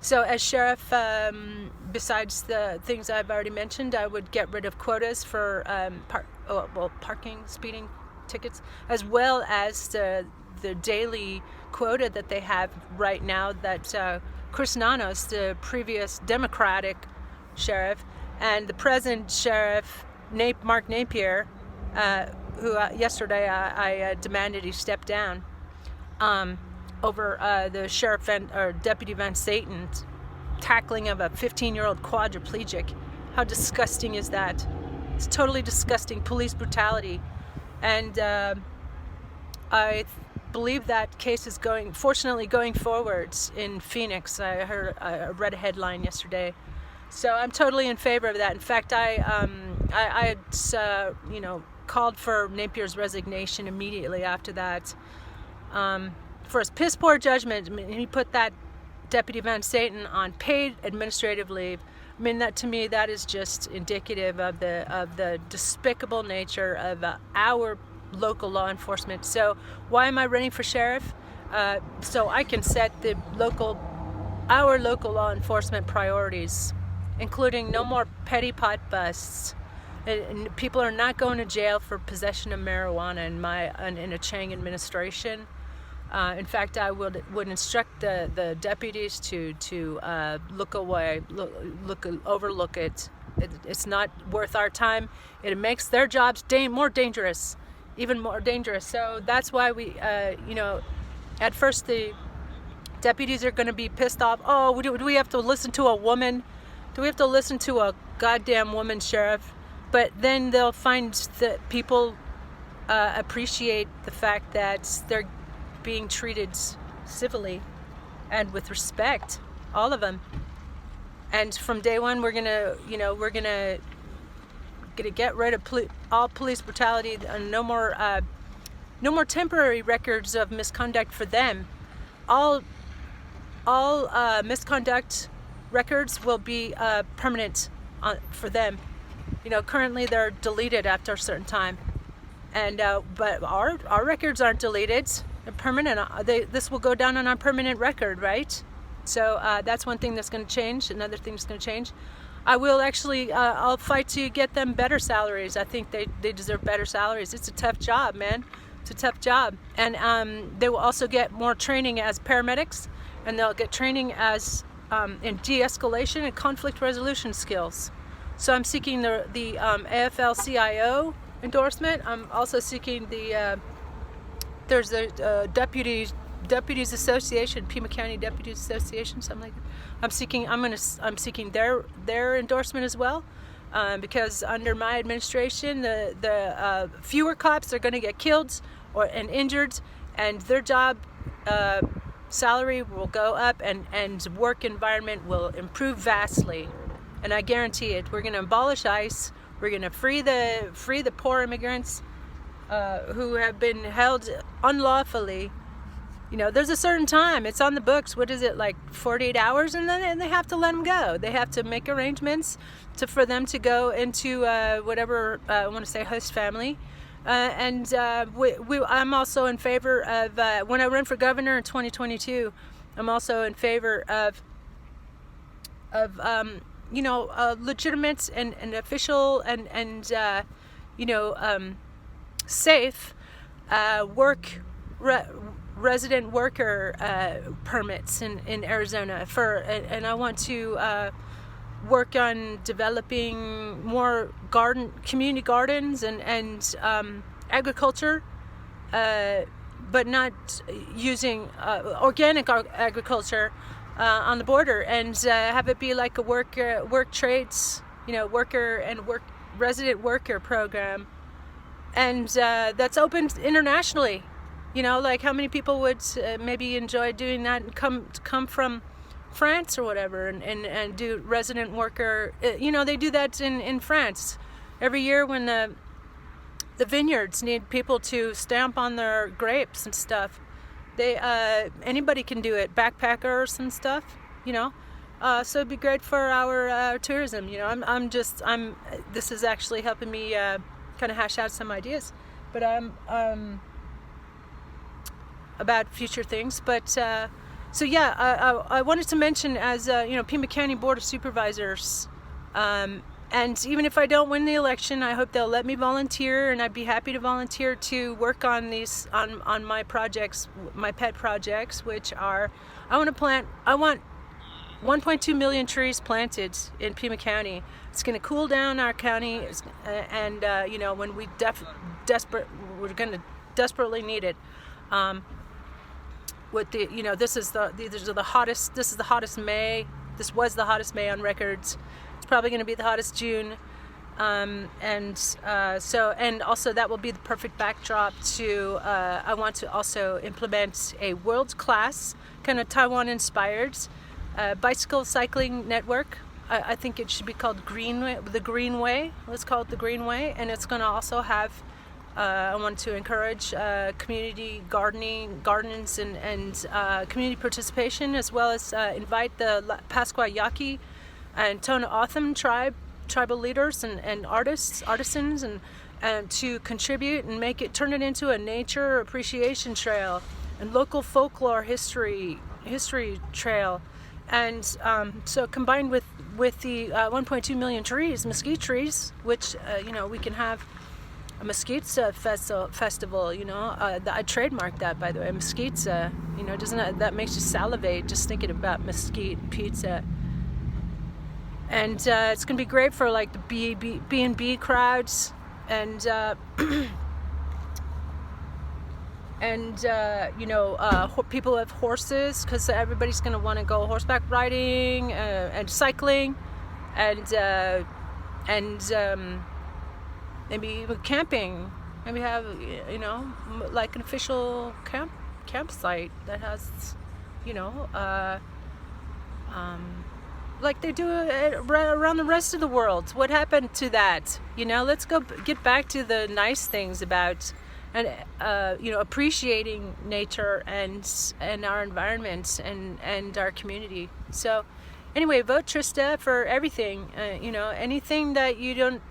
So as sheriff, besides the things I've already mentioned, I would get rid of quotas for parking, speeding tickets, as well as the daily quota that they have right now that Chris Nanos, the previous Democratic sheriff, and the present sheriff, Mark Napier, who yesterday I demanded he step down, over the sheriff or Deputy Van Satan's tackling of a 15-year-old quadriplegic. How disgusting is that? It's totally disgusting police brutality. And I believe that case is fortunately going forwards in Phoenix. I read a headline yesterday. So I'm totally in favor of that. In fact, I called for Napier's resignation immediately after that. For his piss poor judgment, he put that Deputy Van Satan on paid administrative leave. I mean, that to me, that is just indicative of the despicable nature of our local law enforcement. So why am I running for sheriff? So I can set our local law enforcement priorities, including no more petty pot busts. And people are not going to jail for possession of marijuana in a Chang administration. In fact, I would instruct the deputies to look away, overlook it. It's not worth our time. It makes their jobs more dangerous, even more dangerous. So that's why we, at first the deputies are going to be pissed off. Oh, do we have to listen to a woman? Do we have to listen to a goddamn woman sheriff? But then they'll find that people appreciate the fact that they're being treated civilly and with respect, all of them. And from day one, we're gonna get rid of all police brutality, and no more temporary records of misconduct for them. All misconduct records will be permanent for them. Currently they're deleted after a certain time, and but our records aren't deleted. They're permanent. This will go down on our permanent record, right? So that's one thing that's going to change. Another thing that's going to change. I will actually, I'll fight to get them better salaries. I think they deserve better salaries. It's a tough job, man. It's a tough job. And they will also get more training as paramedics, and they'll get training as in de-escalation and conflict resolution skills. So I'm seeking the AFL-CIO endorsement. I'm also seeking there's a Deputies Association, Pima County Deputies Association, something like that. I'm seeking their endorsement as well, because under my administration, the fewer cops are going to get killed and injured, and their job salary will go up, and work environment will improve vastly. And I guarantee it. We're going to abolish ICE. We're going to free the poor immigrants who have been held unlawfully. There's a certain time. It's on the books. What is it, like 48 hours? And then they have to let them go. They have to make arrangements for them to go into whatever, I want to say, host family. I'm also in favor of, when I run for governor in 2022, I'm also in favor of legitimate and official and safe resident worker permits in Arizona and I want to work on developing more community gardens and agriculture, but not using organic agriculture on the border, and have it be like a work trades, worker and resident worker program, and that's open internationally. Like how many people would maybe enjoy doing that and come from France or whatever and do resident worker. They do that in France every year when the vineyards need people to stamp on their grapes and stuff. Anybody can do it, backpackers and stuff, so it'd be great for our tourism. This is actually helping me kind of hash out some ideas, but about future things. But So yeah, I wanted to mention, as Pima County Board of Supervisors, and even if I don't win the election, I hope they'll let me volunteer, and I'd be happy to volunteer to work on these, on my projects, my pet projects, which are, I want 1.2 million trees planted in Pima County. It's going to cool down our county, and when we we're going to desperately need it. With the, this is the hottest May. This was the hottest May on records. It's probably going to be the hottest June, and also that will be the perfect backdrop to. I want to also implement a world-class, kind of Taiwan-inspired, bicycle cycling network. I think it should be called the Greenway. Let's call it the Greenway, and it's going to also have. I want to encourage community gardens and community participation, as well as invite the Pasqua Yaqui and Tohono O'odham tribal leaders and artisans, and to contribute and turn it into a nature appreciation trail and local folklore history trail. And so combined with the 1.2 million trees, mesquite trees, which we can have a mesquite festival. I trademarked that, by the way. Mesquite, doesn't that makes you salivate just thinking about mesquite pizza. And it's gonna be great for like the B&B crowds, and people who have horses, because everybody's gonna want to go horseback riding and cycling, and maybe even camping. Maybe have like an official campsite that has like they do around the rest of the world. What happened to that? Let's get back to the nice things about and appreciating nature and our environment and our community. So anyway, vote Trista for everything. Anything that you don't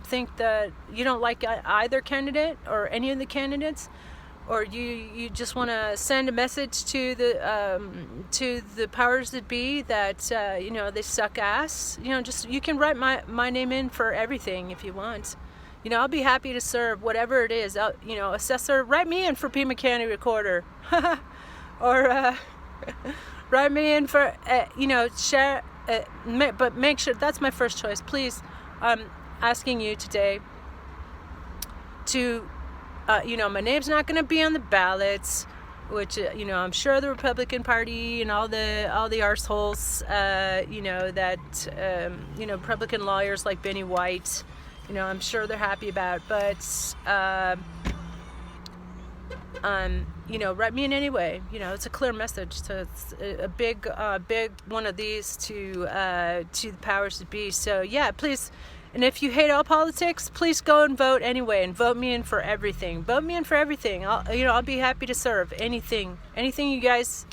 think that you don't like either candidate or any of the candidates, or you just want to send a message to the powers that be that they suck ass. You can write my name in for everything if you want. I'll be happy to serve whatever it is. Assessor, write me in for Pima County Recorder, or write me in for share. But make sure that's my first choice, please. Asking you today to, my name's not going to be on the ballots, which, I'm sure the Republican Party and all the arseholes, Republican lawyers like Benny White, I'm sure they're happy about, but, write me in anyway. It's a clear message. So it's a big one of these to the powers that be. So yeah, please. And if you hate all politics, please go and vote anyway, and vote me in for everything. Vote me in for everything. I'll be happy to serve anything you guys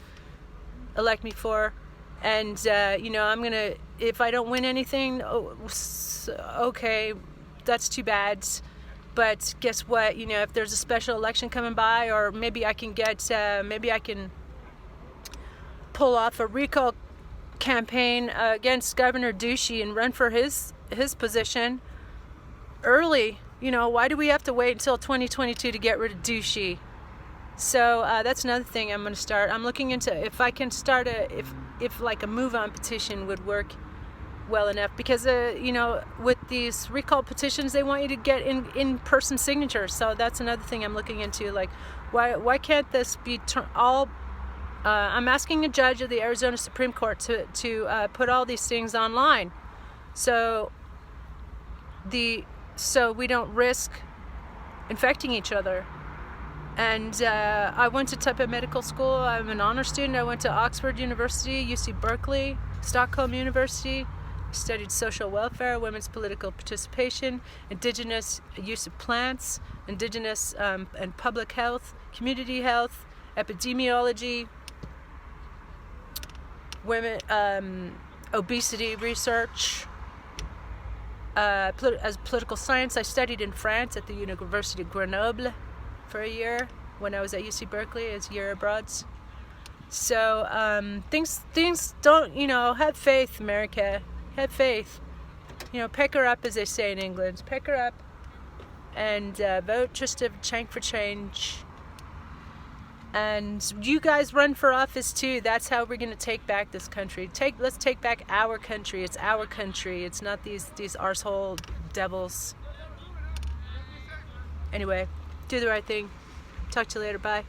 elect me for. And I'm gonna, if I don't win anything, okay, that's too bad. But guess what? If there's a special election coming by, or maybe I can pull off a recall campaign against Governor Ducey and run for his position early. Why do we have to wait until 2022 to get rid of Ducey? So that's another thing I'm going to start. I'm looking into if I can start if like a move-on petition would work well enough, because with these recall petitions, they want you to get in-person signatures. So that's another thing I'm looking into. Like, why can't this be all? I'm asking a judge of the Arizona Supreme Court to put all these things online, so we don't risk infecting each other. And I went to Taipei Medical School. I'm an honor student. I went to Oxford University, UC Berkeley, Stockholm University. Studied social welfare, women's political participation, indigenous use of plants, indigenous and public health, community health, epidemiology, women, obesity research. As political science, I studied in France at the University of Grenoble for a year when I was at UC Berkeley as a year abroad. So things don't, you know, have faith, America. Have faith. You know, pick her up, as they say in England. Pick her up and vote Trista CHANG for change. And you guys run for office too. That's how we're going to take back this country. Let's take back our country. It's our country. It's not these arsehole devils. Anyway, do the right thing. Talk to you later. Bye.